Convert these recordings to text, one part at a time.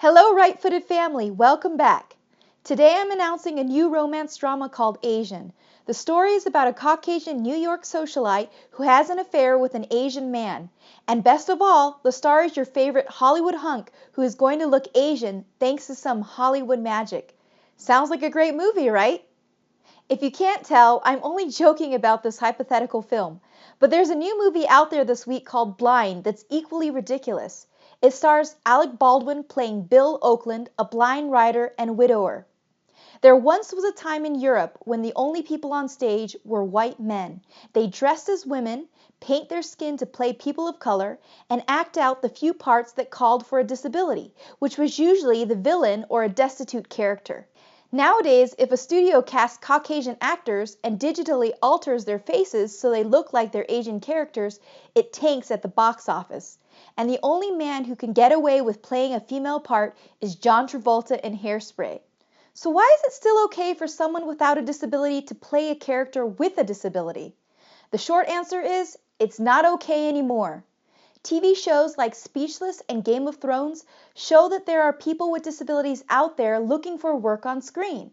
Hello, right-footed family. Welcome back. Today I'm announcing a new romance drama called Asian. The story is about a Caucasian New York socialite who has an affair with an Asian man. And best of all, the star is your favorite Hollywood hunk who is going to look Asian thanks to some Hollywood magic. Sounds like a great movie, right? If you can't tell, I'm only joking about this hypothetical film. But there's a new movie out there this week called Blind that's equally ridiculous. It stars Alec Baldwin playing Bill Oakland, a blind writer and widower. There once was a time in Europe when the only people on stage were white men. They dressed as women, paint their skin to play people of color, and act out the few parts that called for a disability, which was usually the villain or a destitute character. Nowadays, if a studio casts Caucasian actors and digitally alters their faces so they look like their Asian characters, it tanks at the box office. And the only man who can get away with playing a female part is John Travolta in Hairspray. So why is it still okay for someone without a disability to play a character with a disability? The short answer is, it's not okay anymore. TV shows like Speechless and Game of Thrones show that there are people with disabilities out there looking for work on screen.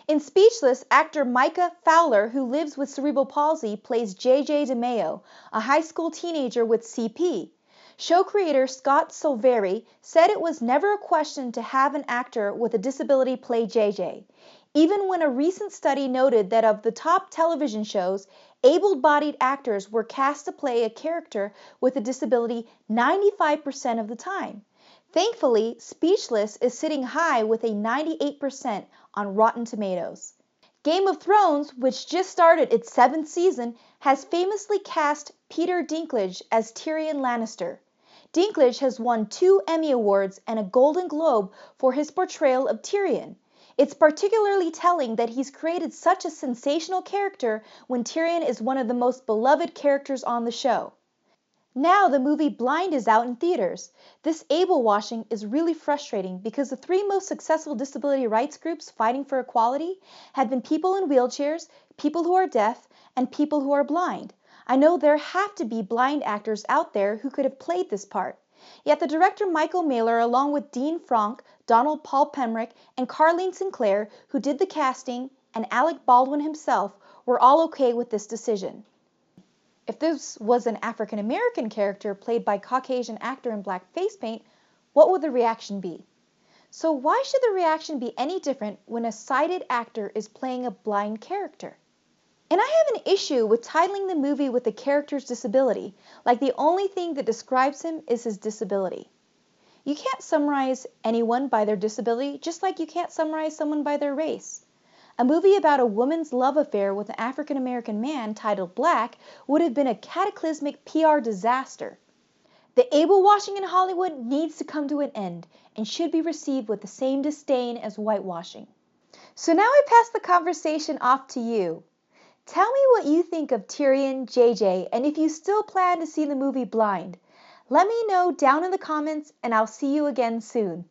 In Speechless, actor Micah Fowler, who lives with cerebral palsy, plays JJ DeMeo, a high school teenager with CP. Show creator Scott Silveri said it was never a question to have an actor with a disability play JJ, even when a recent study noted that of the top television shows, able-bodied actors were cast to play a character with a disability 95% of the time. Thankfully, Speechless is sitting high with a 98% on Rotten Tomatoes. Game of Thrones, which just started its 7th season, has famously cast Peter Dinklage as Tyrion Lannister. Dinklage has won 2 Emmy Awards and a Golden Globe for his portrayal of Tyrion. It's particularly telling that he's created such a sensational character when Tyrion is one of the most beloved characters on the show. Now the movie Blind is out in theaters. This able washing is really frustrating because the 3 most successful disability rights groups fighting for equality have been people in wheelchairs, people who are deaf, and people who are blind. I know there have to be blind actors out there who could have played this part. Yet the director Michael Mailer, along with Dean Franck, Donald Paul Pemrick, and Carlene Sinclair, who did the casting, and Alec Baldwin himself, were all okay with this decision. If this was an African American character played by Caucasian actor in black face paint, what would the reaction be? So why should the reaction be any different when a sighted actor is playing a blind character? And I have an issue with titling the movie with the character's disability, like the only thing that describes him is his disability. You can't summarize anyone by their disability, just like you can't summarize someone by their race. A movie about a woman's love affair with an African American man titled Black would have been a cataclysmic PR disaster. The able washing in Hollywood needs to come to an end and should be received with the same disdain as whitewashing. So now I pass the conversation off to you. Tell me what you think of Tyrion, JJ, and if you still plan to see the movie Blind. Let me know down in the comments, and I'll see you again soon.